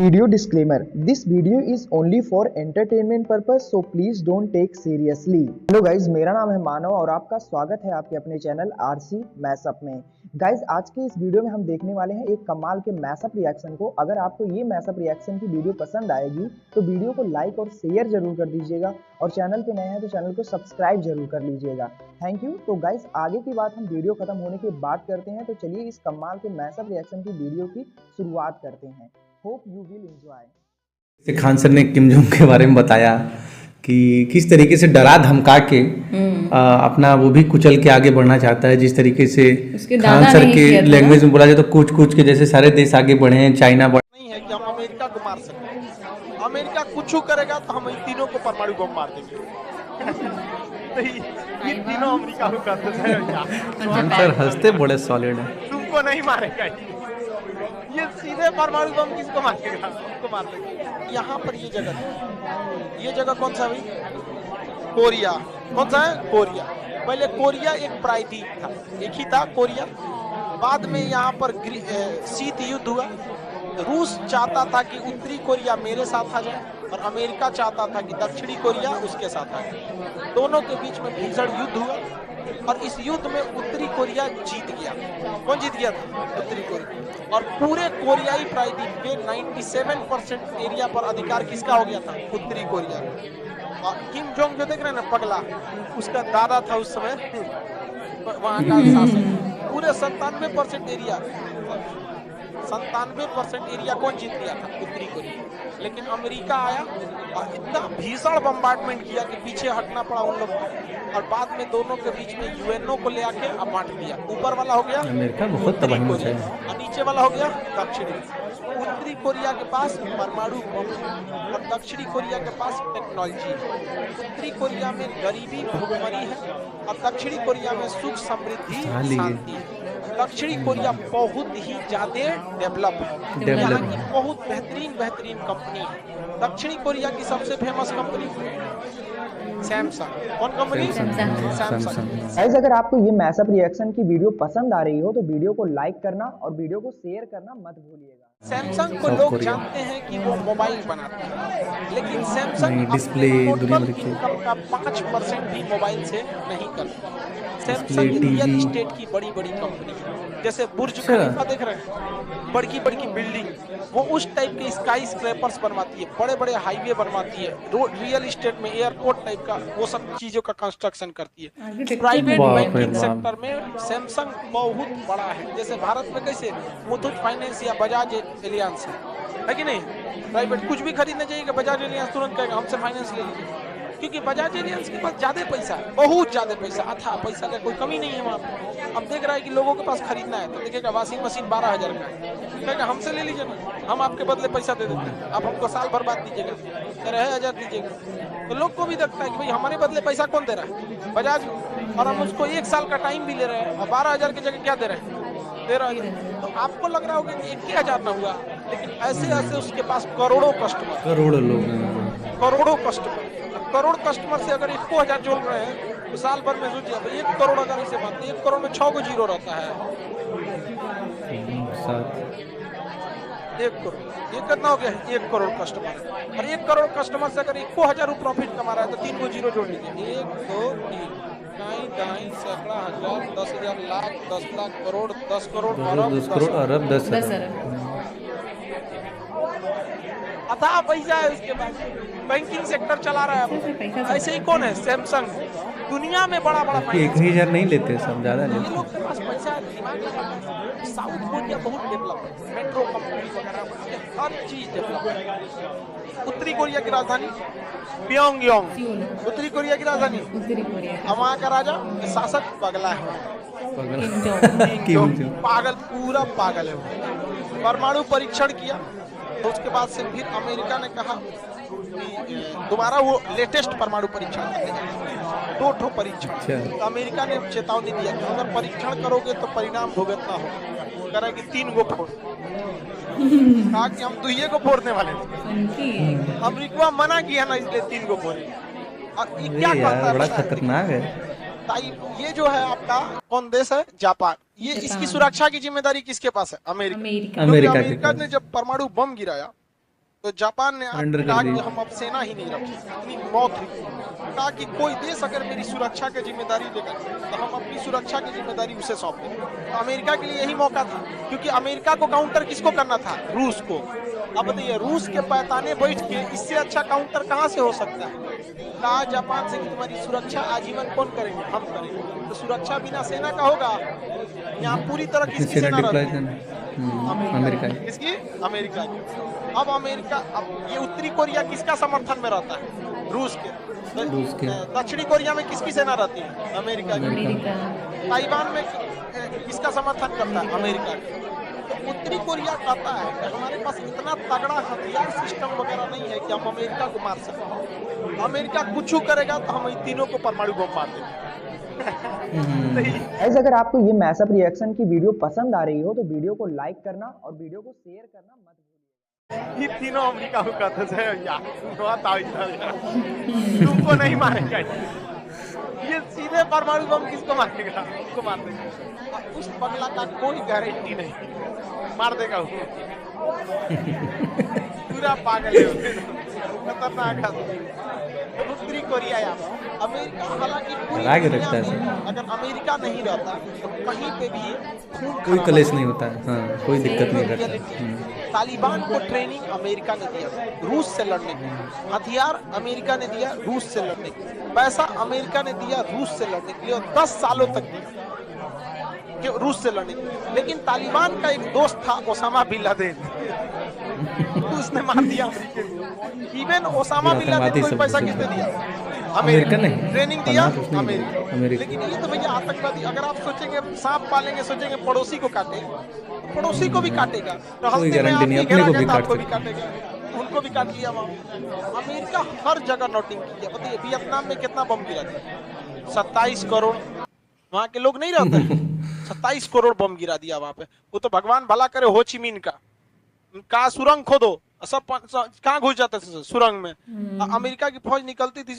Video disclaimer: This video is only for entertainment purpose, so please don't take seriously. Hello guys, मेरा नाम है मानव और आपका स्वागत है आपके अपने चैनल आरसी मैशअप में। गाइज, आज के इस वीडियो में हम देखने वाले हैं एक कमाल के मैशअप रिएक्शन को। अगर आपको ये मैशअप रिएक्शन की वीडियो पसंद आएगी तो वीडियो को लाइक और शेयर जरूर कर दीजिएगा और चैनल पे नए हैं तो चैनल को सब्सक्राइब जरूर कर लीजिएगा। Thank you. तो गाइज, आगे की बात हम वीडियो खत्म होने के बाद करते हैं, तो चलिए इस कमाल के मैशअप रिएक्शन की वीडियो की शुरुआत करते हैं। Hope you will enjoy. Khan sir ने किम जोंग के बारे में बताया कि किस तरीके से डरा धमका के अपना वो भी कुचल के आगे बढ़ना चाहता है। जिस तरीके से खान सर के लैंग्वेज में बोला जाए तो कूच कूच के जैसे सारे देश आगे बढ़े हैं, चाइना बढ़ नहीं है कि हम अमेरिका को मार सकते हैं। अमेरिका कुछ करेगा तो हम इन तीनों को परमाणु बम मार देंगे। तो ये तीनों अमेरिका को कर देते हैं। सर हंसते बड़े सॉलिड है। तुमको नहीं मारेगा ये सीधे परमाणु बम किसको मारेगा? तुमको मार देगा। यहाँ पर ये जगह कौन सा भाई? कोरिया। कौन सा है? कोरिया। पहले कोरिया एक प्रायद्वीप था, एक ही था कोरिया। बाद में यहाँ पर शीत युद्ध हुआ। रूस चाहता था कि उत्तरी कोरिया मेरे साथ आ जाए और अमेरिका चाहता था कि दक्षिणी कोरिया उसके साथ आ जाए। दोनों के बीच में भीषण युद्ध हुआ और इस युद्ध में उत्तरी कोरिया जीत गया। कौन जीत गया था? उत्तरी कोरिया। और पूरे कोरियाई प्रायद्वीप के 97% एरिया पर अधिकार किसका हो गया था? उत्तरी कोरिया। और किम जोंग जो देख रहे हैं ना पगला, उसका दादा था उस समय वहां का शासक। पूरे 97% एरिया 97% एरिया कौन जीत गया था? उत्तरी कोरिया। लेकिन अमेरिका आया और इतना भीषण बम्बार्डमेंट किया कि पीछे हटना पड़ा उन लोगों को। और बाद में दोनों के बीच में यूएनओ को ले आके अब बांट दिया। ऊपर वाला हो गया अमेरिका बहुत तबाही मचाया और नीचे वाला हो गया दक्षिणी। उत्तरी कोरिया के पास परमाणु बम और दक्षिणी कोरिया के पास टेक्नोलॉजी। उत्तरी कोरिया में गरीबी भुखमरी है और दक्षिणी कोरिया में सुख समृद्धि शांति। दक्षिणी कोरिया बहुत ही ज्यादा डेवलप है। यहाँ की बहुत बेहतरीन कंपनी है। दक्षिणी कोरिया की सबसे फेमस कंपनी सैमसंग। कौन कंपनी? सैमसंग। गाइस, अगर आपको ये मैशअप रिएक्शन की वीडियो पसंद आ रही हो तो वीडियो को लाइक करना और वीडियो को शेयर करना मत भूलिएगा। सैमसंग को लोग जानते हैं कि वो मोबाइल बनाते हैं, लेकिन सैमसंग डिस्प्ले टोटल इनकम का 5% भी मोबाइल से नहीं करता। सैमसंग रियल एस्टेट की बड़ी कंपनी है। जैसे बुर्ज खलीफा देख रहे हैं, बड़ी बिल्डिंग, वो उस टाइप के स्काई स्क्रैपर्स बनवाती है, बड़े हाईवे बनवाती है। रियल एस्टेट में एयरपोर्ट टाइप का वो सब चीजों का कंस्ट्रक्शन करती है। प्राइवेट बैंकिंग सेक्टर में सैमसंग बहुत बड़ा है। जैसे भारत में कैसे मुथूट फाइनेंस या बजाज एलियांस है कि नहीं? प्राइवेट कुछ भी खरीदना चाहिए, बजाज एलियांस तुरंत कहेगा हमसे फाइनेंस ले लीजिए, क्योंकि बजाज एलियांस के पास ज्यादा पैसा है, बहुत ज्यादा पैसा, अथा पैसा का कोई कमी नहीं है वहाँ पे। अब देख रहा है कि लोगों के पास खरीदना है तो देखेगा वॉशिंग मशीन 12,000 का है, कहेगा हमसे ले लीजिए ना, हम आपके बदले पैसा दे देते हैं, आप हमको साल भर बाद दीजिएगा, 13,000 दीजिएगा। तो लोग को भी लगता है कि भाई हमारे बदले पैसा कौन दे रहा है? बजाज। और हम उसको 1 साल का टाइम भी ले रहे हैं और 12,000 की जगह क्या दे रहे हैं? 13,000। तो आपको लग रहा होगा कि 21,000 ना हुआ, लेकिन ऐसे उसके पास करोड़ों कस्टमर, करोड़ों कस्टमर से अगर 1,000 जोड़ रहे हैं तो साल भर में सोचिए 1 करोड़ अगर इसे मानते 1 करोड़ में 6 को जीरो रहता है। 1 करोड़ ये कितना हो गया? 1 करोड़ कस्टमर। और 1 करोड़ कस्टमर से अगर 1,000 प्रॉफिट कमा रहा है तो 3 को जीरो जोड़ लीजिए। 1 2 3 ढाई सैकड़ा हजार 10,000 लाख 10 लाख करोड़ 10 करोड़ अरब 10 अरब अथाह पैसा है उसके पास। बैंकिंग सेक्टर चला रहा है। ऐसे ही कौन है? सैमसंग। दुनिया में बड़ा 1,000 नहीं लेते, सब ज्यादा लेते हैं। लोग के पास पैसा है, दिमाग है। साउथ कोरिया बहुत डेवलप है, मेट्रो कंपनी वगैरह हर चीज डेवलप है। उत्तरी कोरिया की राजधानी प्योंगयांग। उत्तरी कोरिया की राजधानी। अब वहाँ का राजा शासक पगला है, पागल, पूरा पागल है। परमाणु परीक्षण किया तो उसके बाद से फिर अमेरिका ने कहा कि दोबारा वो लेटेस्ट परमाणु परीक्षण करेंगे, 2 परीक्षण। तो अमेरिका ने चेतावनी दिया कि अगर परीक्षण करोगे तो परिणाम भुगतना होगा। कह रहा है कि 3 गो फोड़, कहा कि हम 2 को फोड़ने वाले थे। अमेरिका मना किया ना, इसलिए 3 को फोड़े। और ये क्या करता है? बड़ा खतरनाक है। ये जो है आपका कौन देश है? जापान। ये इसकी सुरक्षा की जिम्मेदारी किसके पास है? अमेरिका ने जब परमाणु बम गिराया तो जापान ने Surrender कर कहा दी। कि हम अब सेना ही नहीं रखें, इतनी मौत हुई। कहा कि कोई देश अगर मेरी सुरक्षा की जिम्मेदारी लेगा तो हम अपनी सुरक्षा की जिम्मेदारी उसे सौंप दें। तो अमेरिका के लिए यही मौका था, क्योंकि अमेरिका को काउंटर किसको करना था? रूस को। अब बताइए, रूस के पैताने बैठ के इससे अच्छा काउंटर कहाँ से हो सकता है? कहा जापान से कि तुम्हारी सुरक्षा आजीवन कौन करेंगे? हम करेंगे। तो सुरक्षा बिना सेना का होगा? यहाँ पूरी तरह किसकी सेना सेना डिप्लॉय रहती है? करना अमेरिका की। किसकी? अमेरिका की। अब अमेरिका, अब ये उत्तरी कोरिया किसका समर्थन में रहता है? रूस के। रूस के। दक्षिणी कोरिया में किसकी सेना रहती है? अमेरिका की। ताइवान में किसका समर्थन करता है? अमेरिका की। तो उत्तरी कोरिया कहता है कि हमारे पास इतना तगड़ा हथियार सिस्टम वगैरह नहीं है कि हम अमेरिका को मार सकें। अमेरिका कुछ करेगा तो हम इन तीनों को परमाणु बम मार देंगे। गाइस, अगर आपको ये मैसअप रिएक्शन की वीडियो पसंद आ रही हो तो वीडियो को लाइक करना और वीडियो को शेयर करना मत भूलिए। ये तीनों अमेरिका को कहते थे यार तुमको नहीं मारेगा, ये सीधे परमाणु बम किसको मारेगा? उसको मार देगा। उस पगला का कोई गारंटी नहीं, मार देगा वो। पूरा पागल है, खतरनाक आदमी। उत्तरी कोरिया या अमेरिका, हालांकि पूरी दुनिया में अगर अमेरिका नहीं रहता तो कहीं पे भी खून कोई कलेश नहीं होता है। हाँ, कोई दिक्कत नहीं रहता। तालिबान को ट्रेनिंग अमेरिका ने दिया रूस से लड़ने की, हथियार अमेरिका ने दिया रूस से लड़ने की, पैसा अमेरिका ने दिया रूस से लड़ने के लिए, और 10 सालों तक दिया कि रूस से लड़ने के लिए। लेकिन तालिबान का एक दोस्त था ओसामा बिन लादेन, उसने मार दिया अमेरिका को। इवन ओसामा बिन लादेन को पैसा किसने दिया? अमेरिका ने ट्रेनिंग दिया, अमेरिका। लेकिन ये तो भैया आतंकवादी, अगर आप सोचेंगे सांप पालेंगे, सोचेंगे पड़ोसी को काटे, पड़ोसी को भी काटेगा। तो हफ्ते में आपकी घेरा गया आपको भी काटेगा, उनको भी काट लिया वहाँ। अमेरिका हर जगह नोटिंग की है। बताइए वियतनाम में कितना बम गिरा दिया? 27 करोड़ वहाँ के लोग नहीं रहते हैं, 27 करोड़ बम गिरा दिया वहाँ पे। वो तो भगवान भला करे हो ची मिन का सुरंग खोदो, सब कहाँ घुस जाते थे सुरंग में। अमेरिका की फौज निकलती थी,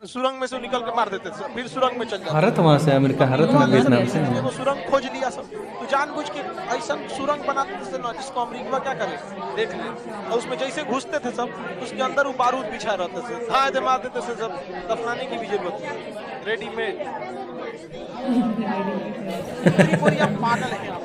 सुरंग में से निकल के मार देते थे, फिर सुरंग में चल जाते। भारत वहाँ से अमेरिका, भारत में वियतनाम से वो सुरंग खोज लिया सब, तो जानबूझ के ऐसा सुरंग बनाते थे ना जिसको अमेरिका क्या करे देख ले, और उसमें जैसे घुसते थे सब, उसके अंदर वो बारूद बिछा रहते थे, धाए दे मार देते थे सब, दफनाने की भी जरूरत नहीं, रेडीमेड। पागल है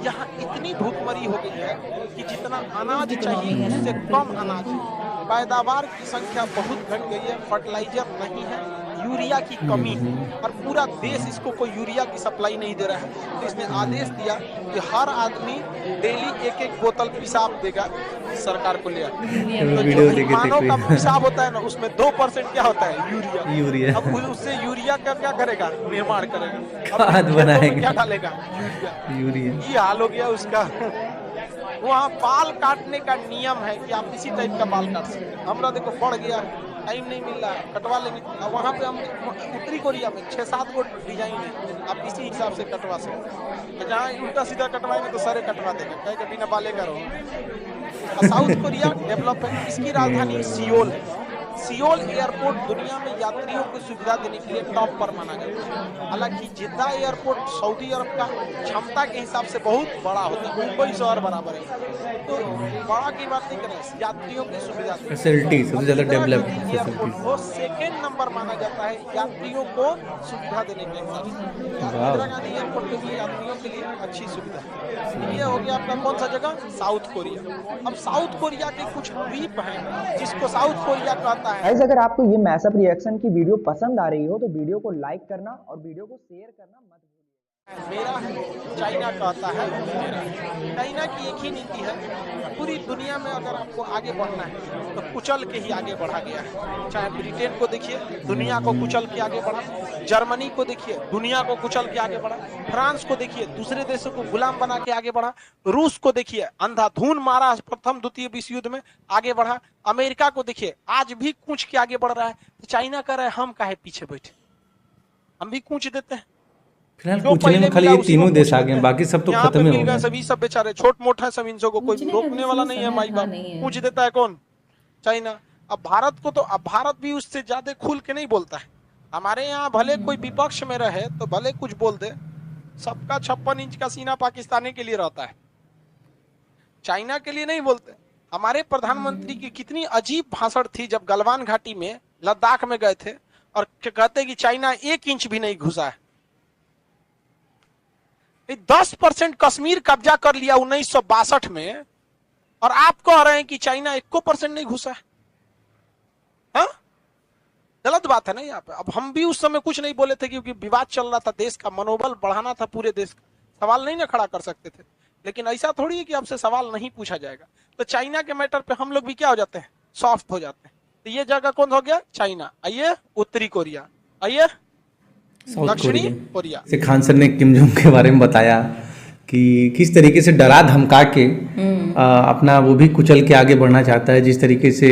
यहाँ, इतनी भूखमरी हो गई है कि जितना अनाज चाहिए उससे कम अनाज है, पैदावार की संख्या बहुत घट गई है, फर्टिलाइजर नहीं है, यूरिया की कमी है, और पूरा देश इसको कोई यूरिया की सप्लाई नहीं दे रहा है। तो इसने आदेश दिया कि हर आदमी डेली 1-1 बोतल पेशाब देगा सरकार को ले आकर। तो जो मानव का पेशाब होता है ना, उसमें 2% क्या होता है? यूरिया। अब उससे यूरिया का क्या करेगा? निर्माण करेगा, खाद बनाएगा, क्या डालेगा? यूरिया। ये हाल हो गया उसका। वहाँ बाल काटने का नियम है कि आप इसी टाइप का बाल काट सकते हैं। हमरा देखो बढ़ गया, टाइम नहीं मिल रहा, कटवा लेंगे। वहाँ पे हम उत्तरी कोरिया में 6-7 गो डिजाइन है, आप इसी हिसाब से कटवा सकते हैं। जहाँ उल्टा सीधा कटवाएंगे तो सारे कटवा देंगे, कहे कि बिना बाले का रहो। साउथ कोरिया डेवलप है, इसकी राजधानी सियोल है। सियोल एयरपोर्ट दुनिया में यात्रियों को सुविधा देने के लिए टॉप पर माना जाता है। हालांकि जिद्दा एयरपोर्ट सऊदी अरब का क्षमता के हिसाब से बहुत बड़ा होता है, मुंबई शहर बराबर है, तो बड़ा की बात नहीं करें, यात्रियों की सुविधा फैसिलिटी सबसे ज्यादा डेवलप एयरपोर्ट वो सेकेंड नंबर माना जाता है यात्रियों को सुविधा देने के हिसाब से। इंदिरा गांधी एयरपोर्ट के लिए यात्रियों के लिए अच्छी सुविधा है। ये हो गया आपका कौन सा जगह? South Korea. अब साउथ कोरिया के कुछ द्वीप हैं जिसको साउथ कोरिया कहता है। गाइस, अगर आपको ये मैसअप रिएक्शन की वीडियो पसंद आ रही हो तो वीडियो को लाइक करना और वीडियो को शेयर करना मत भूलिए। मेरा चाइना कहता है मेरा। चाइना की एक ही नीति है, पूरी दुनिया में अगर आपको आगे बढ़ना है तो कुचल के ही आगे बढ़ा गया है। चाहे ब्रिटेन को देखिए, दुनिया को कुचल के आगे बढ़ा, जर्मनी को देखिए, दुनिया को कुचल के आगे बढ़ा, फ्रांस को देखिए, दूसरे देशों को गुलाम बना के आगे बढ़ा, रूस को देखिए, अंधाधुन मारा प्रथम द्वितीय विश्व युद्ध में, आगे बढ़ा, अमेरिका को देखिए आज भी कूच के आगे बढ़ रहा है। तो चाइना कह रहा है हम काहे पीछे बैठे, हम भी कूच देते हैं। फिलहाल पूछने में खाली ये तीनों देश आ गए, बाकी सब तो खत्म ही हो गए। सभी सब बेचारे छोट मोट है, सब इनको कोई रोकने वाला नहीं है। माई बाप पूछ देता है कौन? चाइना। अब भारत को तो, अब भारत भी उससे ज्यादा खुल के नहीं बोलता है। हमारे यहाँ भले कोई विपक्ष में रहे तो भले कुछ बोल दे, सबका 56 इंच का सीना पाकिस्तानी के लिए रहता है, चाइना के लिए नहीं बोलते। हमारे प्रधानमंत्री की कितनी अजीब भाषण थी जब गलवान घाटी में लद्दाख में गए थे और कहते कि चाइना 1 इंच भी नहीं घुसा है। 10% कश्मीर कब्जा कर लिया 1962 में और आप कह रहे हैं कि चाइना 1% नहीं घुसा है। हाँ? गलत बात है ना यहाँ पे। अब हम भी उस समय कुछ नहीं बोले थे क्योंकि विवाद चल रहा था, देश का मनोबल बढ़ाना था, पूरे देश का सवाल नहीं ना खड़ा कर सकते थे। लेकिन ऐसा थोड़ी है कि आपसे सवाल नहीं पूछा जाएगा। तो चाइना के मैटर पे हम लोग भी क्या हो जाते हैं, सॉफ्ट हो जाते हैं। तो ये जगह कौन हो गया, चाइना। आइए उत्तरी कोरिया, आइए दक्षिणी कोरिया। खान सर ने किम जोंग के बारे में बताया कि किस तरीके से डरा धमका के अपना वो भी कुचल के आगे बढ़ना चाहता है। जिस तरीके से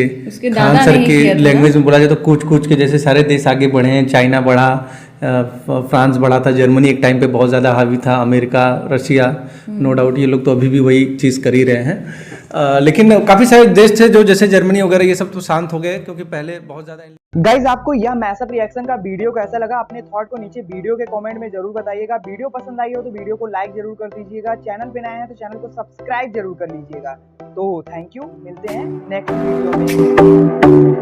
खान सर के लैंग्वेज में बोला जाए तो कूच कूच के जैसे सारे देश आगे बढ़े हैं। चाइना बढ़ा, फ्रांस बढ़ा था, जर्मनी एक टाइम पे बहुत ज़्यादा हावी था, अमेरिका, रशिया, नो डाउट ये लोग तो अभी भी वही चीज़ कर ही रहे हैं। लेकिन काफ़ी सारे देश थे जो जैसे जर्मनी वगैरह ये सब तो शांत हो गए क्योंकि पहले बहुत ज़्यादा। गाइज आपको यह मैसअप रिएक्शन का वीडियो कैसा लगा, अपने थॉट को नीचे वीडियो के कमेंट में जरूर बताइएगा। वीडियो पसंद आई हो तो वीडियो को लाइक जरूर कर दीजिएगा। चैनल पे नए हैं तो चैनल को सब्सक्राइब जरूर कर लीजिएगा। तो थैंक यू, मिलते हैं नेक्स्ट वीडियो में।